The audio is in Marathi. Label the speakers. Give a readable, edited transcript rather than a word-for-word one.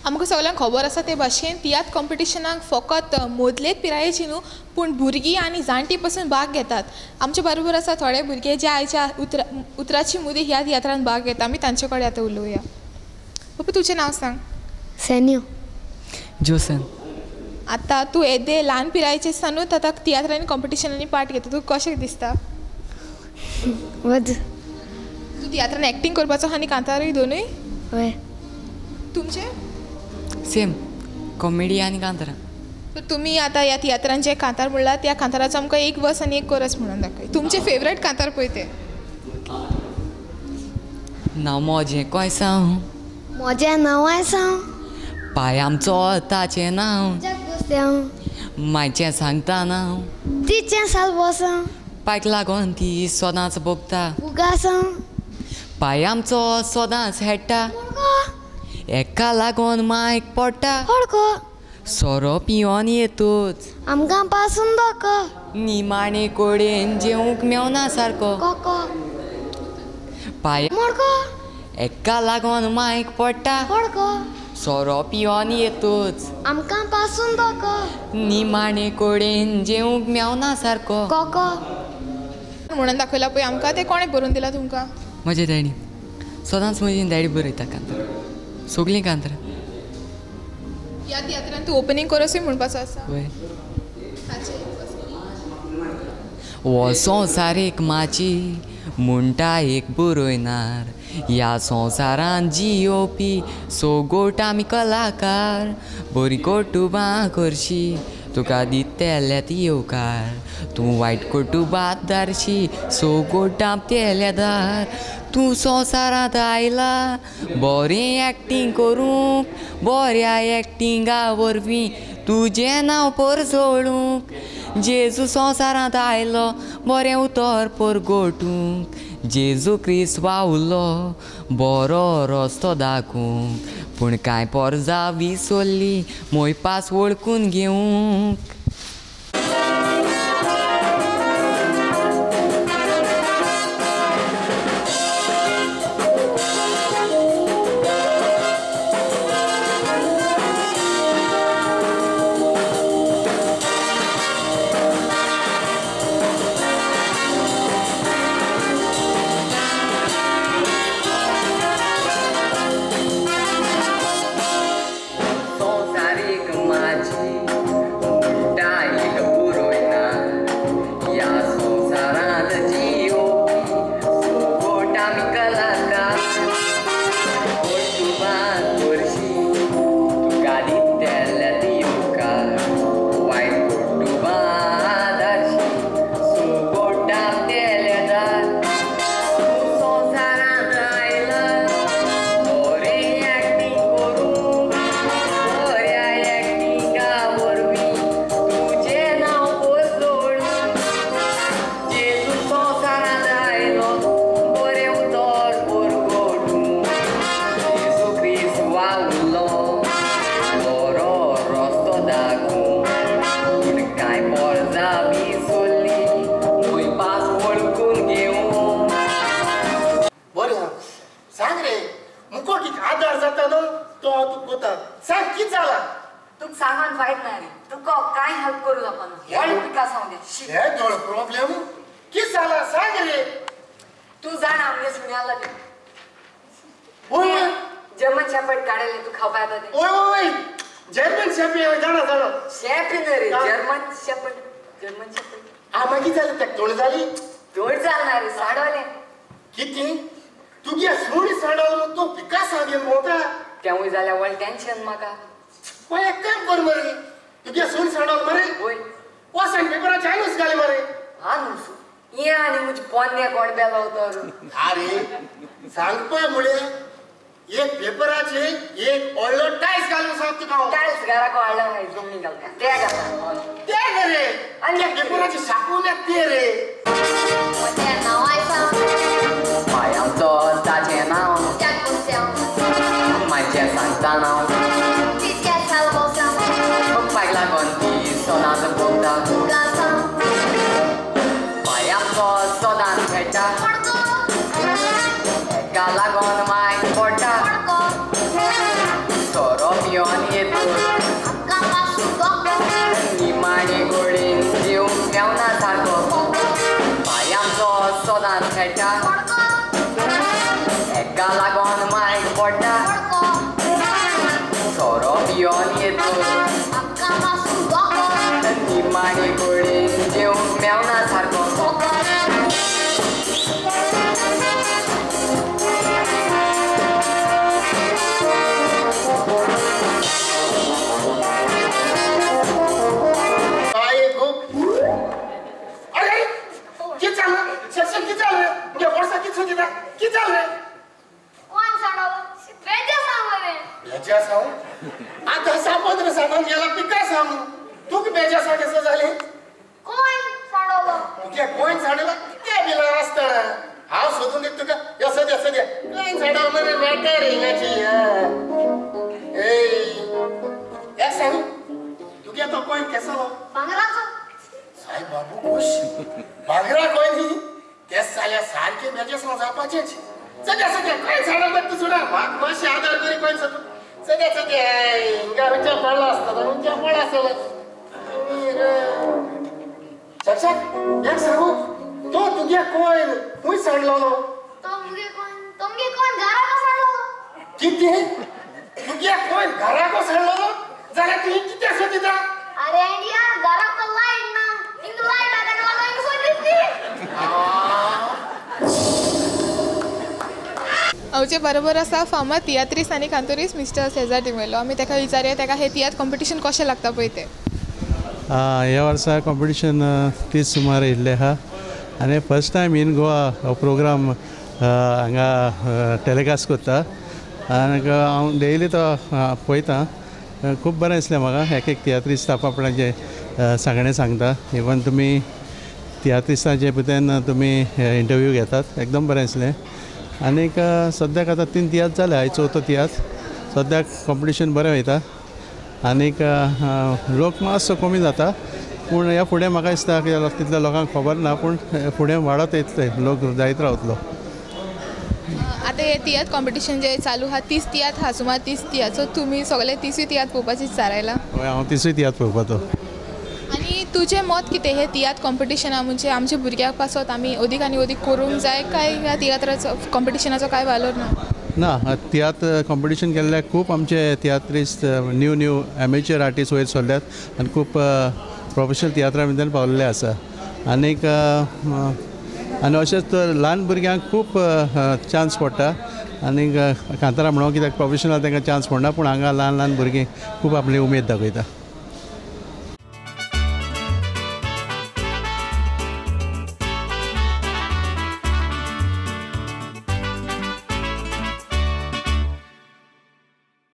Speaker 1: आमकां सगळ्यांक खबर आसा ते भाशेन तियात्र कॉम्पिटिशनाक फकत मोदलेच पिरायेची न्हू पूण भुरगीं आनी जाणटी पासून भाग घेतात. आमचे बरोबर आसा थोडे भुरगे जे आयच्या उतराची मुदी ह्या तियात्रान भाग घेता. आमी तांचे कडेन आतां उलोवया. पप्पा तुजें नांव सांग.
Speaker 2: सॅन्यू.
Speaker 3: जोसन.
Speaker 1: आतां तूं येदे ल्हान पिरायेचे सानूच आतां तियात्रांनी कॉम्पिटिशनांनी पार्ट घेता. तुका कशें दिसता?
Speaker 2: वच.
Speaker 1: तूं तियात्रान एक्टींग करपाचो आनी कांतारूय दोनूय?
Speaker 2: हय.
Speaker 1: तुमचें?
Speaker 3: सेम कॉमेडी आनी कांतारां.
Speaker 1: तर तुमी आतां ह्या तियात्रान जे कांतार म्हणला त्या कांताराचो आमकां एक वर्स आनी एक कोरस म्हणून दाखय. तुमचे फेवरेट कांतार पळय ते?
Speaker 3: नांव मोजें कोयसांव.
Speaker 2: म्हजें नांव आसां.
Speaker 3: पांय आमचो ताचें नांव. मायचें सांगता नांव.
Speaker 2: तिचें सालबोसां.
Speaker 3: पांयक लागोन ती सोदांच बोगता.
Speaker 2: उगासां.
Speaker 3: पांय आमचो सोदांच हेडटा. एका लागोन मायक पडटा.
Speaker 2: हडको.
Speaker 3: सोरो पियोन येतूच.
Speaker 2: आमकां पासून दोको.
Speaker 3: निमाणे कोडेन जेवंक मेवना सारको.
Speaker 2: कोको.
Speaker 3: पांय
Speaker 2: मडको.
Speaker 3: एका लागोन मायक पडटा.
Speaker 2: हडको.
Speaker 3: सोरो पियोन येतूच.
Speaker 2: आमकां पासून दोको.
Speaker 3: निमाणे कोडेन जेवंक मेवना सारको.
Speaker 2: कोको.
Speaker 1: म्हणून दाखयला पळय आमकां ते कोणें बरोवन दिला तुमकां?
Speaker 3: म्हजे डॅडी. सदांच म्हजी डॅडी बरयता कांतारां. सगळीं कांतारां.
Speaker 1: ह्या तियात्रान तूं ओपनिंग कोरसूय म्हणपाचो आसा?
Speaker 3: वय. हो संवसार एक माची म्हणटा एक बरयनार. ह्या संवसारान जियोवपी सोगोट आमी कलाकार. बरी कोटुबां करशी तुका दितेले ती येवकार. तूं वायट कोटुबात दारशी सोगोटां तेले दार. तूं संवसारांत आयला बरें एक्टींग करूंक. बऱ्या एक्टिंगा वरवीं तुजें नांव परजळूंक. जेजू संवसारांत आयलो बरें उतर परगोटूंक. जेजू क्रिस्त वावुरलो बरो रस्तो दाखोवंक. पूण कांय पोरजां विसरलीं मोयपास वळखून घेवंक. मांडी कोळी जेवूंक मेवना सारको
Speaker 4: आता सापत्र सामान गेला पिका सांगू तू की बेजासा कसं झाले तुझ्या कोण झाडाला किती बिला असताना हाव शोधून देत तुका सध्या कोण झाडा म्हणजे मॅटर रिंगाची एक सांगू तुझ्या तो कोण केसलो साहेब बाबू खुश बांगरा कोण ही केस साल्या सारखे बेजासा जापाचेच सध्या कोण झाडाला तू सोडा माशी आधार करी कोण सध्या गावच्या पडला असता गावच्या पडला असेल साक्षात एक सांगू तो तुझ्या कोण मुई सांडलो किती तुझ्या कोण घराको सांडलो जाल्यार तुही किती असो तिथं
Speaker 2: अरे इंडिया घरात तर लाईट ना इंग लाईट आता मला इंग सोडली
Speaker 1: आमचे बरोबर आसा फामाद तियात्रीस आनी कांतोरीस मिस्टर सेजार डिमेलो आमी ताका विचारया ताका हे तियात्र कॉम्पिटिशन कशें लागता पळय ते
Speaker 5: ह्या वर्सा कॉम्पिटिशन 30 सुमार येयल्लें आहा आनी फर्स्ट टायम इन गोवा हो प्रोग्राम हांगा टॅलिकास्ट करता आनी हांव डेली तो पळयतां खूब बरें दिसलें म्हाका एक तियात्रीस्ट आपणाचें सांगणें सांगता इवन तुमी तियात्रिस्टांचे भितर तुमी इंटरव्यू घेतात एकदम बरें दिसलें आनीक सद्याक आतां 3 तियात्र जाले आयज चवथो तियात्र सद्याक कॉम्पिटिशन बरें वयता आनीक लोक मातसो कमी जाता पूण ह्या फुडें म्हाका दिसता की तितल्या लोकांक खबर ना पूण फुडें वाडत येतले लोक जायत रावतलो
Speaker 1: आतां हे तियात्र कॉम्पिटिशन जे चालू आहा 30 तियात्र आहा सुमार 30 तियात्र सो तुमी सगळे 30 तियात्र पळोवपाची थारायला
Speaker 5: हय हांव 30 तियात्र पळोवपाचो
Speaker 1: आनी तुजें मत कितें हे तियात्र कॉम्पिटिशना म्हणजे आमच्या भुरग्यां पासत आमी अदीक आनी अदीक करूंक जाय काय ह्या तियात्राचो कॉम्पिटिशनाचो काय वालोर
Speaker 5: ना तियात्र कॉम्पिटिशन केल्ल्याक खूब आमचे तियात्रिस्ट न्यू एमेच्युअर आर्टिस्ट वयर सरल्यात आनी खूब प्रोफेशनल तियात्रा भितर पावल्ले आसा आनीक आनी अशेंच ल्हान भुरग्यांक खूब चान्स पडटा आनीक कांतारा म्हणून कित्याक प्रोफेशनल तांकां चान्स पडना पूण हांगा ल्हान भुरगीं खूब आपली उमेद दाखयता